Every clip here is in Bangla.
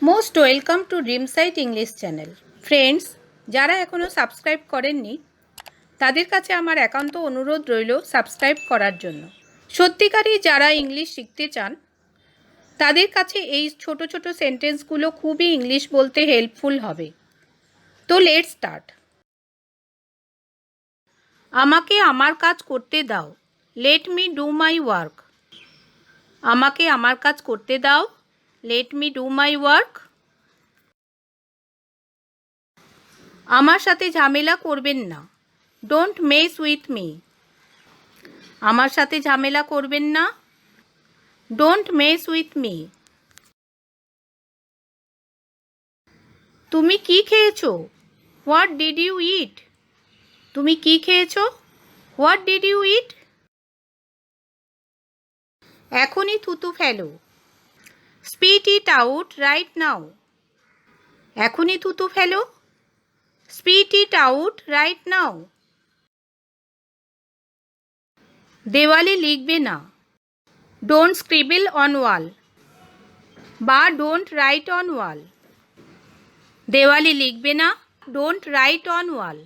Most welcome to dream site English channel. Friends, যারা এখনও সাবস্ক্রাইব করেননি তাদের কাছে আমার একান্ত অনুরোধ রইল সাবস্ক্রাইব করার জন্য। সত্যিকারই যারা ইংলিশ শিখতে চান তাদের কাছে এই ছোট ছোট সেন্টেন্সগুলো খুবই ইংলিশ বলতে হেল্পফুল হবে। তো লেটস স্টার্ট। আমাকে আমার কাজ করতে দাও। Let me do my work. আমাকে আমার কাজ করতে দাও। Let me do my work. আমার সাথে ঝামেলা করবেন না। Don't mess with me. আমার সাথে ঝামেলা করবেন না। Don't mess with me. তুমি কি খেয়েছো? হোয়াট ডিড ইউ ইট? তুমি কি খেয়েছো? হোয়াট ডিড ইউ ইট? এখনই থুতু ফেলো। স্পিট ইট আউট রাইট নাও। এখনই থুতু ফেলো। স্পিট ইট আউট রাইট নাও। দেওয়ালে লিখবে না। ডোন্ট স্ক্রিবল অন ওয়াল বা ডোন্ট রাইট অন ওয়াল। দেওয়ালে লিখবে না। Don't write on wall.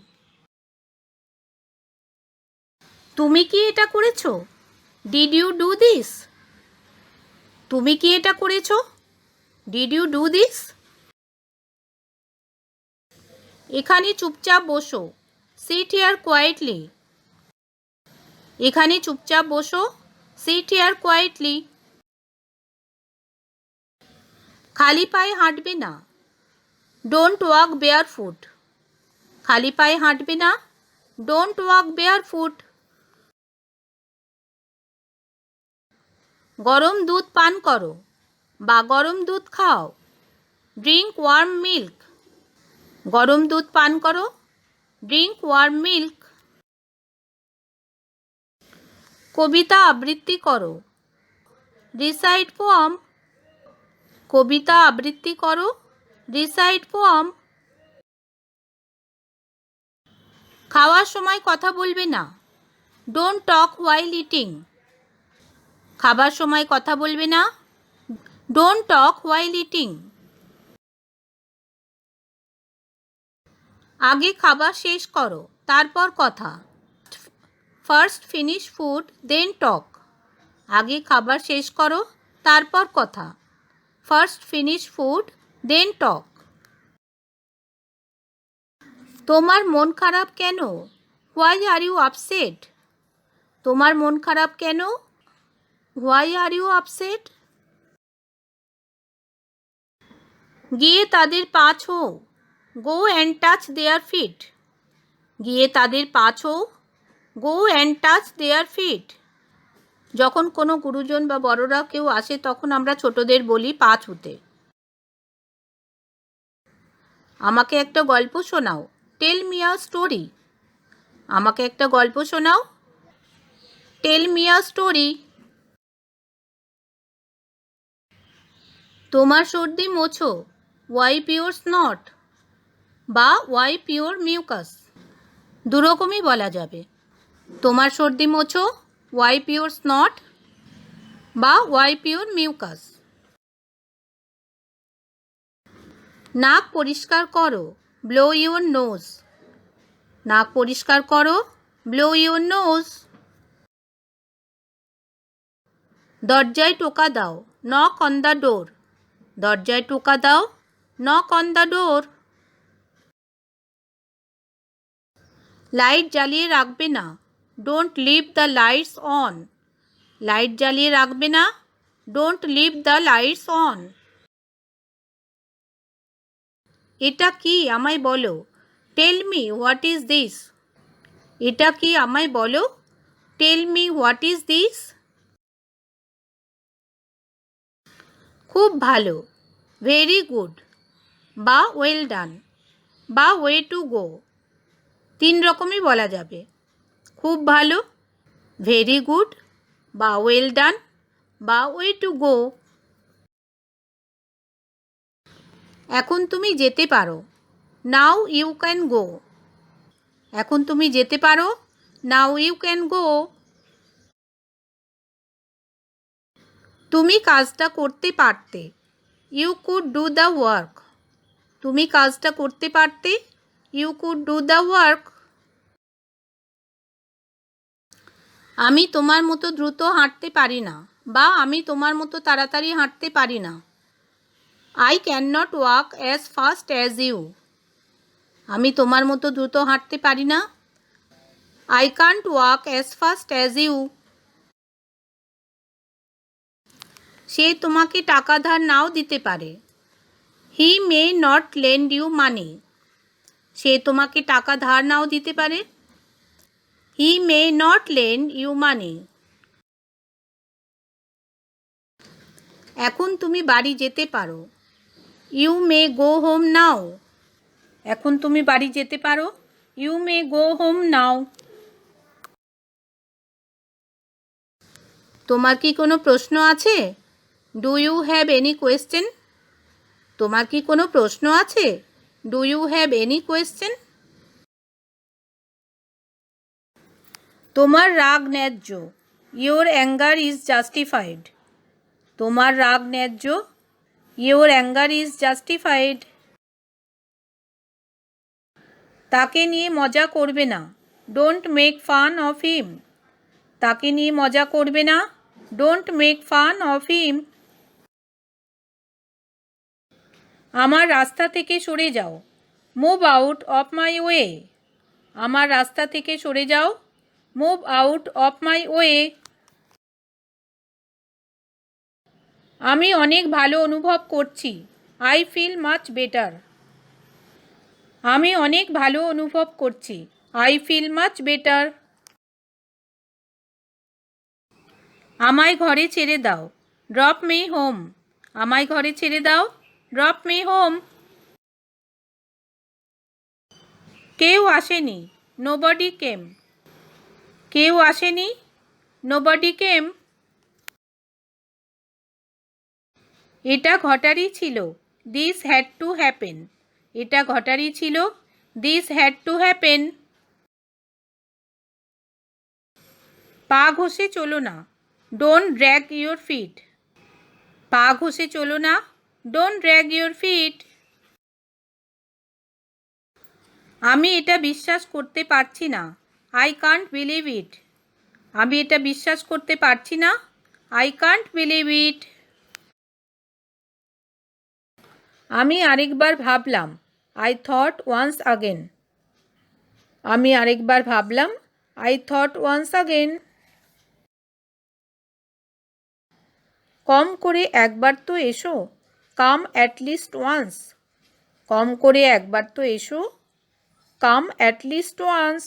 তুমি কি এটা করেছো? Did you do this? তুমি কি এটা করেছো? Did you do this? এখানে চুপচাপ বসো। Sit here quietly. এখানে চুপচাপ বসো। Sit here quietly. খালি পায়ে হাঁটবে না। Don't walk barefoot. খালি পায়ে হাঁটবে না। Don't walk barefoot. গরম দুধ পান করো বা গরম দুধ খাও। Drink warm milk. গরম দুধ পান করো। Drink warm milk. কবিতা আবৃত্তি করো। রিসাইট পোয়াম। কবিতা আবৃত্তি করো। Recite poem. খাওয়ার সময় কথা বলবে না। Don't talk while eating. খাবার সময় কথা বলবে না। Don't talk while eating. আগে খাবার শেষ করো তারপর কথা। First finish food then talk. আগে খাবার শেষ করো তারপর কথা। First finish food then talk. তোমার মন খারাপ কেন? Why are you upset? তোমার মন খারাপ কেন? Why are you upset? গিয়ে তাদের পা ছো। Go and touch their fit. গিয়ে তাদের পা ছো। Go and touch their feet. যখন কোনো গুরুজন বা বড়রা কেউ আসে তখন আমরা ছোটদের বলি পা ছুতে। আমাকে একটা গল্প শোনাও। Tell me a story. আমাকে একটা গল্প শোনাও। Tell me a story. তোমার সর্দি মোছো। ওয়াইপ ইউর স্নট বা ওয়াইপ ইউর মিউকাস। দুরকমই বলা যাবে। তোমার সর্দি মোছো। ওয়াইপ ইউর স্নট বা ওয়াইপ ইউর মিউকাস। নাক পরিষ্কার করো। Blow your nose. নাক পরিষ্কার করো। Blow your nose. দরজায় টোকা দাও। Knock on the door. দরজায় টোকা দাও। Knock on the door. Light জ্বালিয়ে রাখবে না। Don't leave the lights on. Light জ্বালিয়ে রাখবে না। Don't leave the lights on. এটা কি আমায় বলো। Tell me what is this. এটা কি আমায় বলো। Tell me what is this. খুব ভালো। ভেরি গুড বা ওয়েল ডান বা ওয়ে টু গো। তিন রকমই বলা যাবে। খুব ভালো, ভেরি গুড বা ওয়েল ডান বা ওয়ে টু গো। এখন তুমি যেতে পারো। Now you can go. এখন তুমি যেতে পারো। Now you can go. তুমি কাজটা করতে পারতে। You could do the work. তুমি কাজটা করতে পারতে। You could do the work. আমি তোমার মতো দ্রুত হাঁটতে পারি না, বা আমি তোমার মতো তাড়াতাড়ি হাঁটতে পারি না। I can not walk as fast as you. আমি তোমার মতো দ্রুত হাঁটতে পারি না। I can't walk as fast as you. সে তোমাকে টাকা ধার নাও দিতে পারে। He may not lend you money. সে তোমাকে টাকা ধার নাও দিতে পারে। He may not lend you money. এখন তুমি বাড়ি যেতে পারো। You may go home now. এখন তুমি বাড়ি যেতে পারো। You may go home now. তোমার কি কোনো প্রশ্ন আছে? Do you have any question? তোমার কি কোনো প্রশ্ন আছে? Do you have any question? তোমার রাগ ন্যায্য। Your anger is justified. তোমার রাগ ন্যায্য। Your anger is justified. তাকে নিয়ে মজা করবে না। Don't make fun of him. তাকে নিয়ে মজা করবে না। Don't make fun of him. আমার রাস্তা থেকে সরে যাও। Move out of my way. আমার রাস্তা থেকে সরে যাও। Move out of my way. আমি অনেক ভালো অনুভব করছি। I feel much better. আমি অনেক ভালো অনুভব করছি। I feel much better. আমায় ঘরে ছেড়ে দাও। Drop me home. আমায় ঘরে ছেড়ে দাও। Drop me home. কেউ আসেনি। Nobody came. কেউ আসেনি। Nobody came. এটা ঘটারই ছিল। This had to happen. এটা ঘটারই ছিল। This had to happen. পা ঘষে চলো না। Don't drag your feet. পা ঘষে চলো না। Don't drag your feet. আমি এটা বিশ্বাস করতে পারছি না। I can't believe it. আমি এটা বিশ্বাস করতে পারছি না। I can't believe it. আমি আরেকবার ভাবলাম। I thought once again. আমি আরেকবার ভাবলাম। I thought once again. কম করে একবার তো এসো। Come at least once. কম করে একবার তো এসো। Come at least once.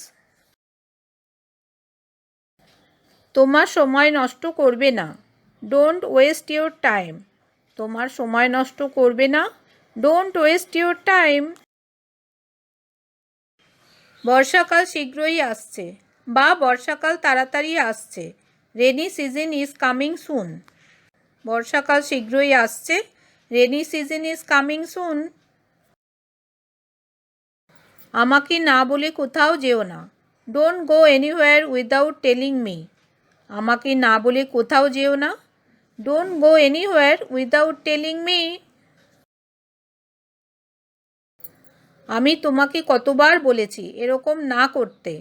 তোমার সময় নষ্ট করবে না। Don't waste your time. তোমার সময় নষ্ট করবে না। Don't waste your time. বর্ষাকাল শীঘ্রই আসছে, বা বর্ষাকাল তাড়াতাড়ি আসছে। Rainy season is coming soon. বর্ষাকাল শীঘ্রই আসছে। Rainy season is coming soon. আমাকে না বলে কোথাও যেও না। Don't go anywhere without telling me. আমাকে না বলে কোথাও যেও না। Don't go anywhere without telling me. আমি তোমাকে কতবার বলেছি এরকম না করতে।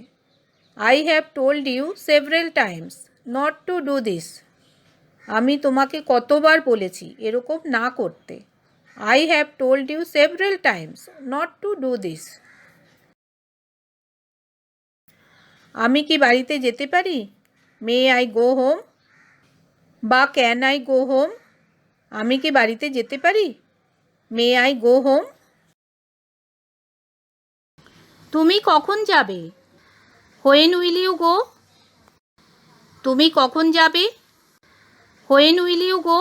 I have told you several times not to do this. আমি তোমাকে কতবার বলেছি এরকম না করতে। I have told you several times not to do this. আমি কি বাড়িতে যেতে পারি? মে আই গো হোম, বা ক্যান আই গো হোম। আমি কি বাড়িতে যেতে পারি? May I go home. তুমি কখন যাবে? When will you go. তুমি কখন যাবে? When will you go.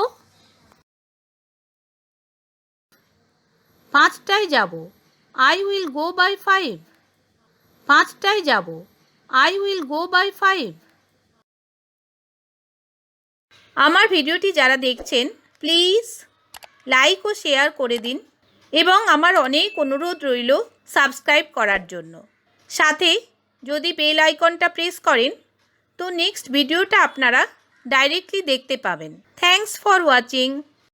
5টায় যাব। I will go by 5। 5টায় যাব। I will go by 5। আমার ভিডিওটি যারা দেখছেন প্লিজ লাইক ও শেয়ার করে দিন, এবং আমার অনেক অনুরোধ রইল সাবস্ক্রাইব করার জন্য। সাথে যদি বেল আইকনটা প্রেস করেন তো নেক্সট ভিডিওটা আপনারা ডাইরেক্টলি দেখতে পাবেন। Thanks for watching.